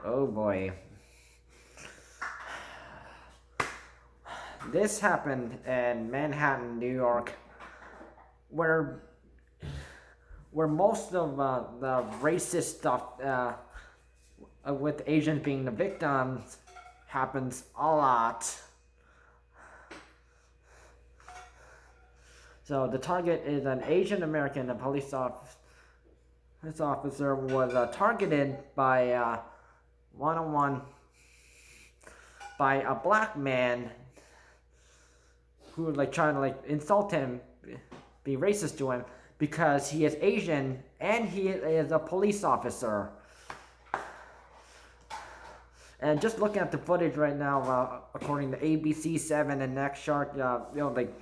Oh boy. This happened in Manhattan, New York, where most of the racist stuff with Asians being the victims happens a lot. So the target is an Asian American. The police officer was targeted by one-on-one by a black man who was like trying to like insult him, be racist to him because he is Asian and he is a police officer. And just looking at the footage right now, according to ABC7 and Next Shark, like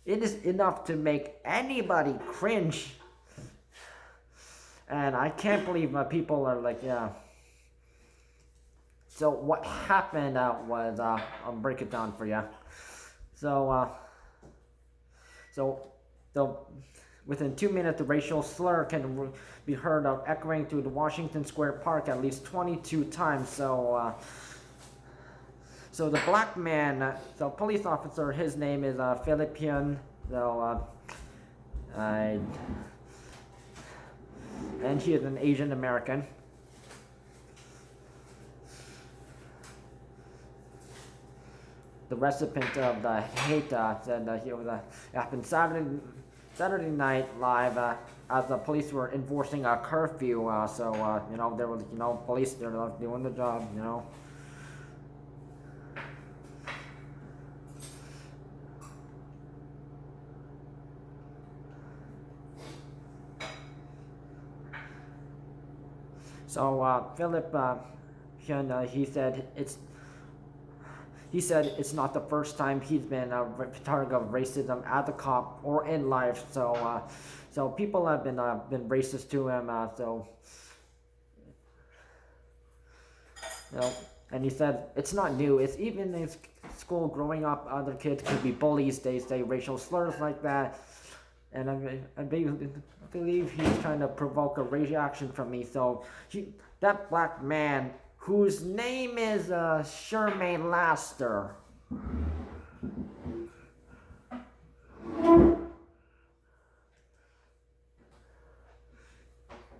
it is enough to make anybody cringe. And I can't believe people are like, yeah. So what happened was, I'll break it down for you. So within 2 minutes, the racial slur can be heard of echoing through the Washington Square Park at least 22 times. So the black man, the police officer, his name is Philip Huynh. So and he is an Asian American. The recipient of the hate said he was happened Saturday night live as the police were enforcing a curfew. There was police there doing the job. So Philip Huynh, he said it's not the first time he's been a target of racism as a cop or in life. So people have been racist to him. And he said it's not new. It's even in school growing up, other kids could be bullies. They say racial slurs like that. And I believe he's trying to provoke a reaction from me. So that black man, whose name is Shermaine Laster.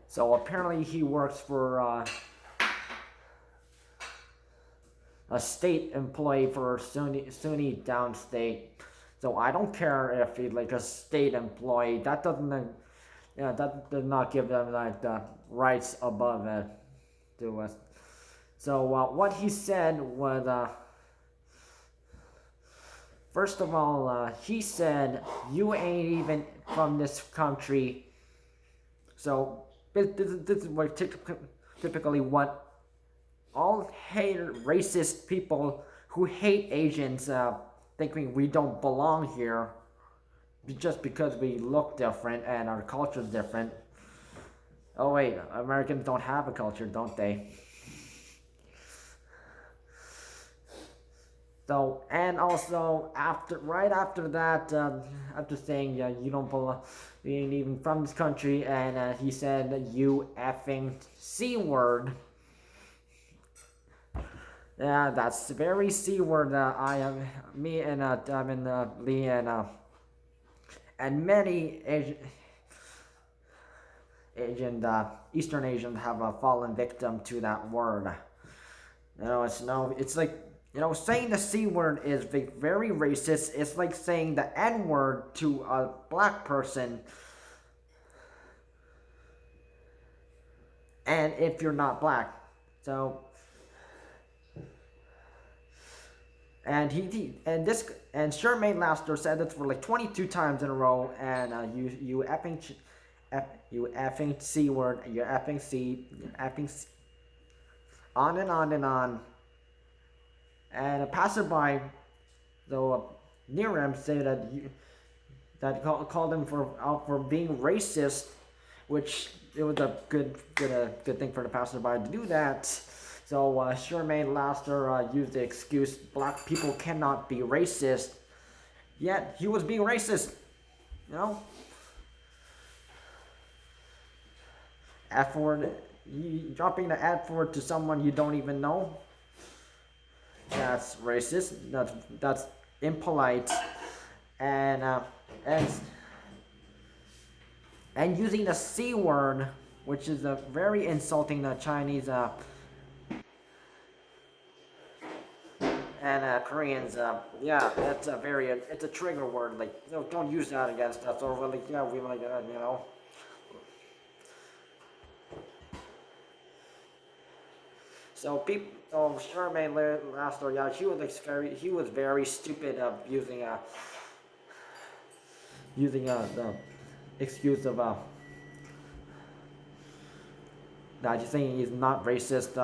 So apparently he works for a state employee for SUNY downstate. So I don't care if he's like a state employee. That doesn't, that does not give them like the rights above it to us. So what he said was, first of all, he said, "You ain't even from this country." So this is what typically what all racist people who hate Asians thinking we don't belong here just because we look different and our culture's different. Oh wait, Americans don't have a culture, don't they? So, and also right after that, after saying you don't belong, you ain't even from this country, and he said you effing C word. Yeah, that's the very C word that me and Lee and many Eastern Asians have fallen victim to that word. It's like, saying the C word is very racist. It's like saying the N word to a black person. And if you're not black. So, and Shermaine Laster said this for like 22 times in a row, and you effing C word, you effing C, on and on and on. And a passerby, though near him, said that called him for being racist, which it was a good thing for the passerby to do that. So Shermaine Laster used the excuse, black people cannot be racist, yet he was being racist, F word, dropping the F word to someone you don't even know. That's racist. That's impolite, and and and using the C word, which is a very insulting to Chinese and Koreans. Yeah, that's a very it's a trigger word. Like, don't use that against us. Or like, yeah, we like you know. So people, Shermaine Laster, yeah, he was very stupid of using the excuse of that you saying he's not racist.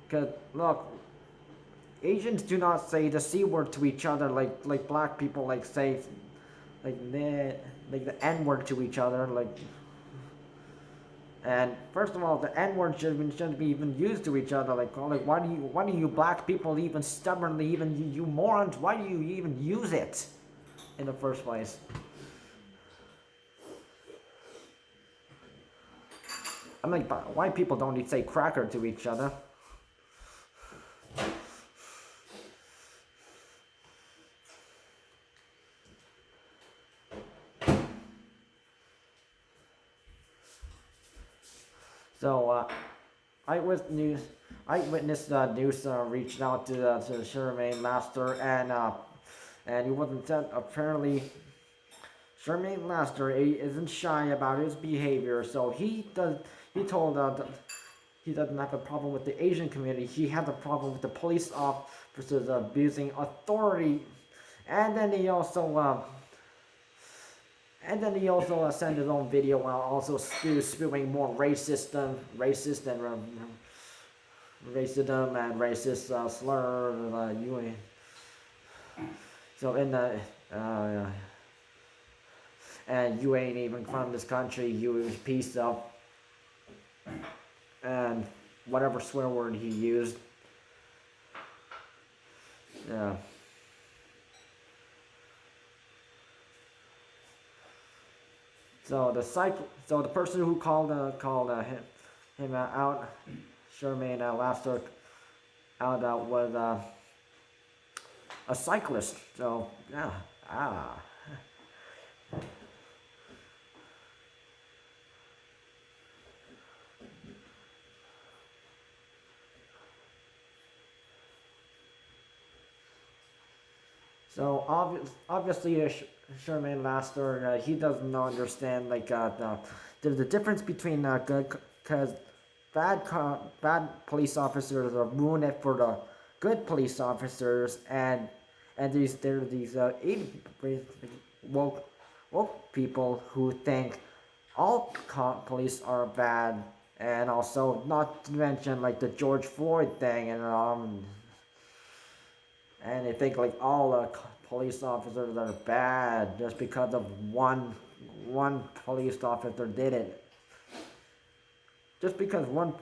Cause look, Asians do not say the C word to each other like black people like say like the N word to each other like. And first of all, the N word shouldn't be even used to each other. Like why do you black people even stubbornly even you morons? Why do you even use it in the first place? I'm like, white people don't even say cracker to each other. So eyewitness news reached out to Shermaine Laster, and he wasn't sent. Apparently, Shermaine Laster isn't shy about his behavior, so he told he doesn't have a problem with the Asian community. He has a problem with the police officers abusing authority, and then he also. Sent his own video while also spewing more racist and racism and racist slurs. So in the and you ain't even from this country, you piece of, and whatever swear word he used. Yeah. So the person who called him out, Shermaine Laster, out was a cyclist. So yeah, So obviously, Shermaine Laster, he doesn't understand like the difference between good, because bad police officers are ruining it for the good police officers, and there are these woke people who think all police are bad, and also not to mention like the George Floyd thing, and they think like all police officers are bad just because of one police officer did it. Just because one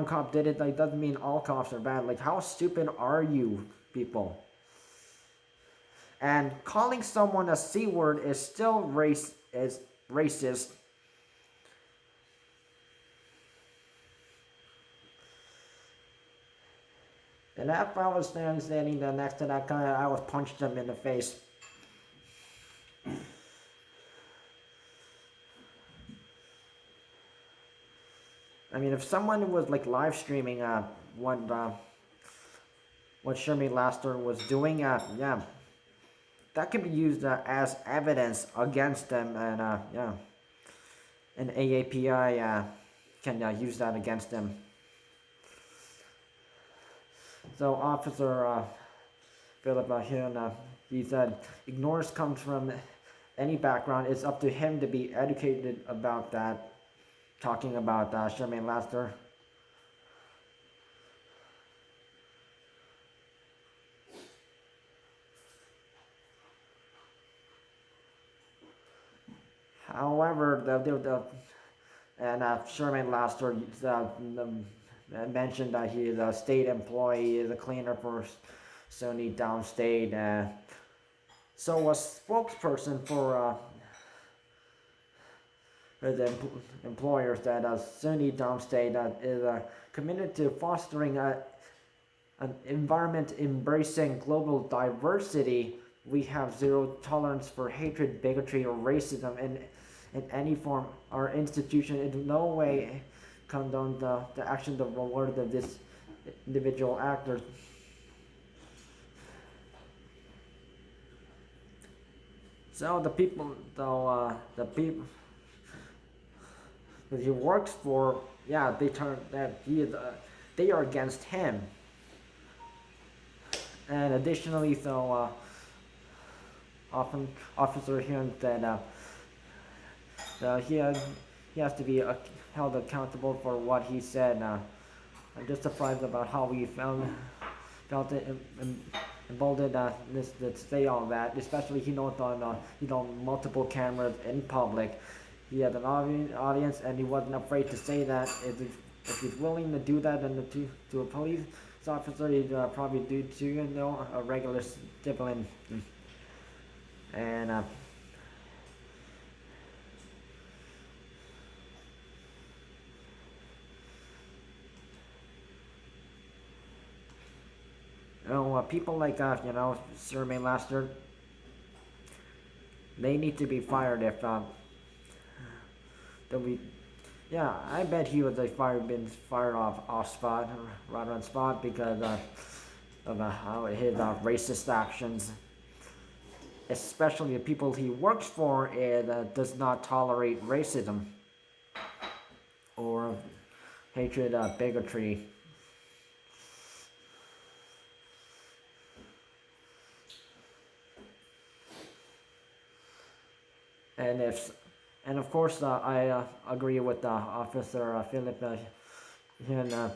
cop did it, like doesn't mean all cops are bad. Like, how stupid are you people? And calling someone a C word is still racist. And if I was standing there next to that guy, I would punch him in the face. I mean, if someone was like live streaming what Shermaine Laster was doing, yeah, that could be used as evidence against them, and yeah, and AAPI can use that against them. So Officer Philip Huynh, he said, ignorance comes from any background. It's up to him to be educated about that. Talking about Shermaine Laster. However, Shermaine Laster mentioned that he is a state employee, is a cleaner for SUNY downstate. So a spokesperson for the employers that SUNY downstate is committed to fostering an environment embracing global diversity. We have zero tolerance for hatred, bigotry, or racism in any form. Our institution in no way condone the action of the word of this individual actor. So the people, though, the people that he works for, yeah, they are against him. And additionally, so often Officer Huynh that he has to be held accountable for what he said. I'm just surprised about how he felt it emboldened to say all that, especially he knows on multiple cameras in public. He had an audience and he wasn't afraid to say that. If he's willing to do that and to a police officer, he'd probably do to a regular civilian. And people like Shermaine Laster, they need to be fired if they'll be. Yeah, I bet he was been fired off spot, right on spot because of how his racist actions, especially the people he works for, it does not tolerate racism or hatred, bigotry. And of course, I agree with Officer Philip Huynh.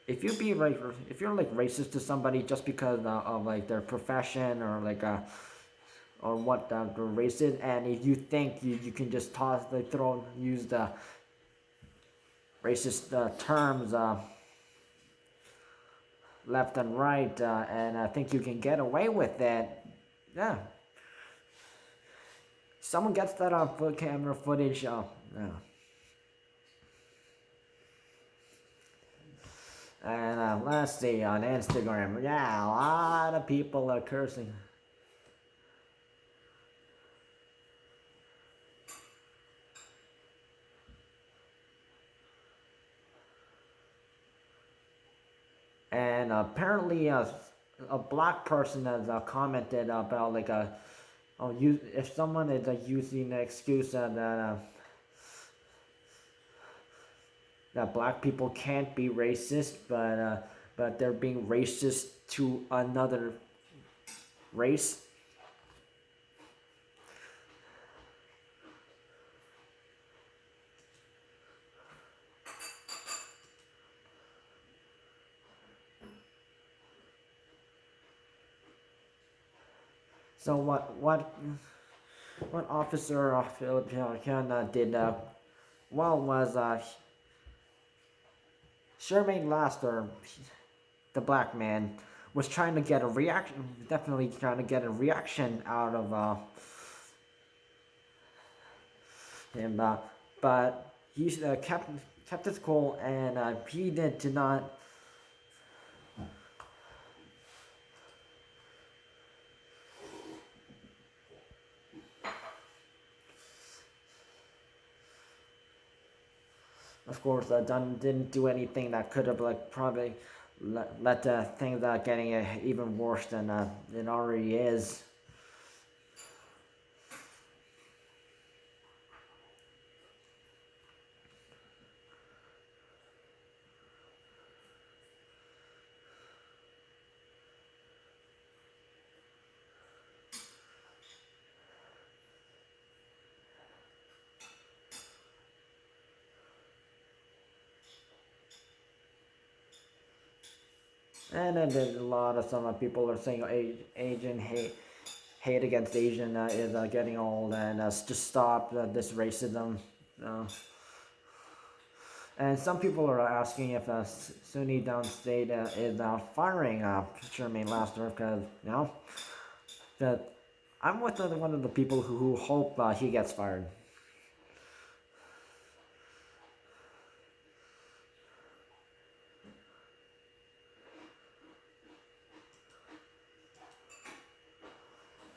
If you're like racist to somebody just because of like their profession or like or what the race is, and if you think you can just use the racist terms left and right, and I think you can get away with it, yeah. Someone gets that on camera footage. Yeah. And let's see on Instagram. Yeah, a lot of people are cursing. And apparently, a black person has commented about like if someone is using the excuse that black people can't be racist, but they're being racist to another race. So what Officer Philip Huynh did was Shermaine Laster, the black man, was trying to get a reaction, definitely trying to get a reaction out of him, but he kept his cool, and he did not. Of course, Dunn didn't do anything that could have like probably let things getting even worse than it already is. And then there's a lot of some people are saying Asian hate against Asian is getting old, and to stop this racism. And some people are asking if SUNY downstate is firing Shermaine Laster because that I'm with one of the people who hope he gets fired.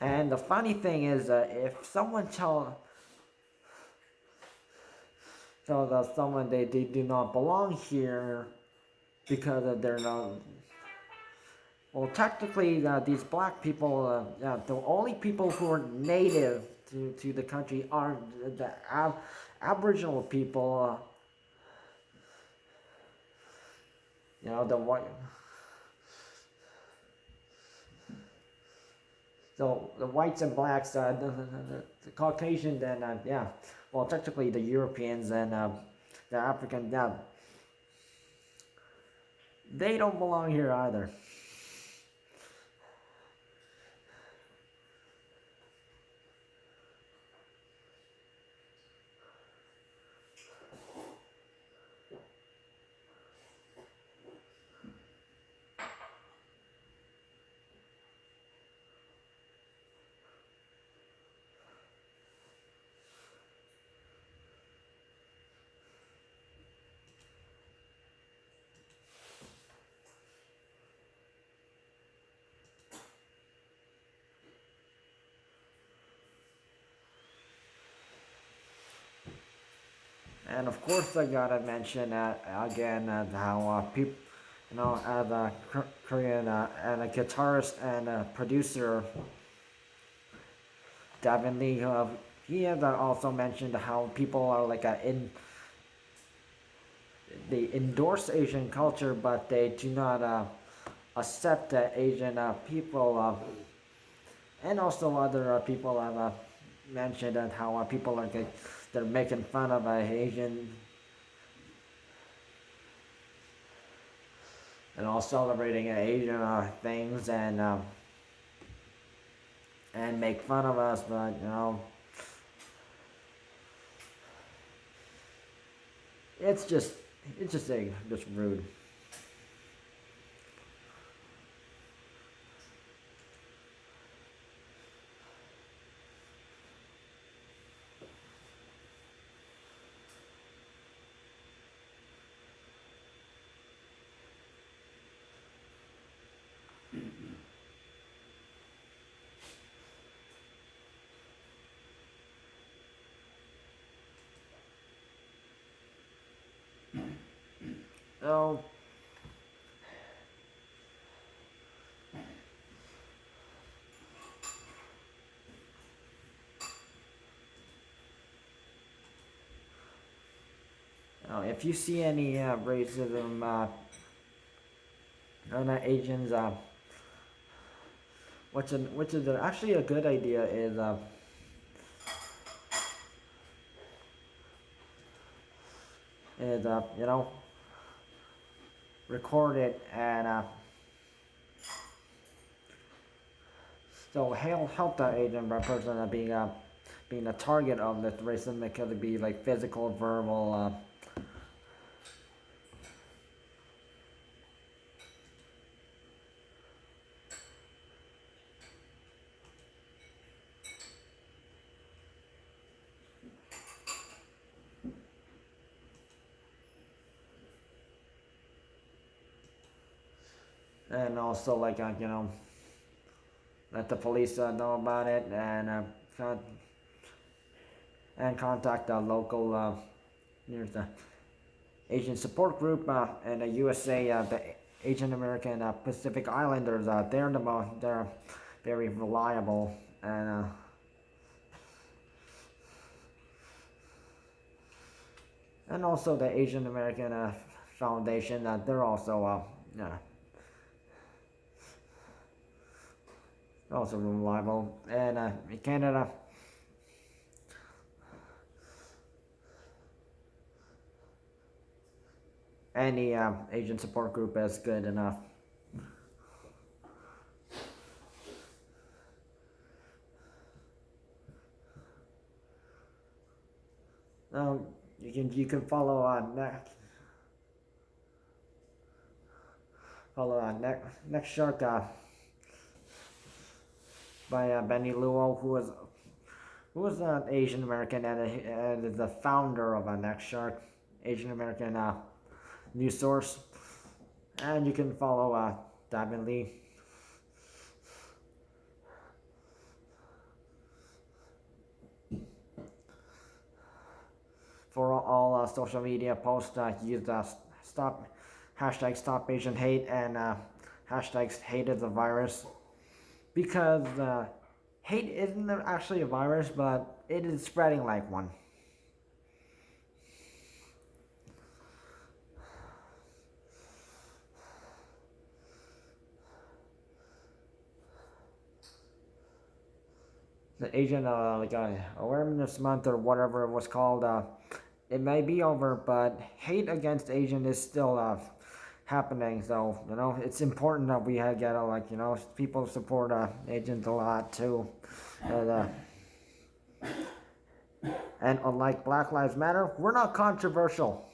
And the funny thing is, if someone tells someone they do not belong here because they're not, well, technically, these black people, the only people who are native to the country are the Aboriginal people. The white. So the whites and blacks, the Caucasian, then yeah, well, technically the Europeans and the African, yeah, they don't belong here either. And of course, I gotta mention again how people, the Korean and a guitarist and a producer, Davin Lee, he has also mentioned how people are like they endorse Asian culture, but they do not accept Asian people, and also other people have mentioned that how people are they're making fun of Asian and all celebrating Asian things and make fun of us, but it's just just rude. So if you see any racism on Asians, which is actually a good idea is record it and so help the Asian person being a target of this racism. It could be like physical, verbal. And also like let the police know about it and contact the local here's the Asian support group in the USA, the Asian American Pacific Islanders. They're very reliable and also the Asian American Foundation. They're also reliable. And in Canada, any Asian support group is good enough. Now you can follow next shark by Benny Luo, who was an Asian American and is the founder of Next Shark, Asian American news source. And you can follow Diamond Lee. For all social media posts, use stop Asian hate and hashtags hate is a virus, because hate isn't actually a virus, but it is spreading like one. The Asian Awareness Month or whatever it was called, it may be over, but hate against Asian is still happening. So it's important that we get people support Asians a lot too, and unlike Black Lives Matter, we're not controversial.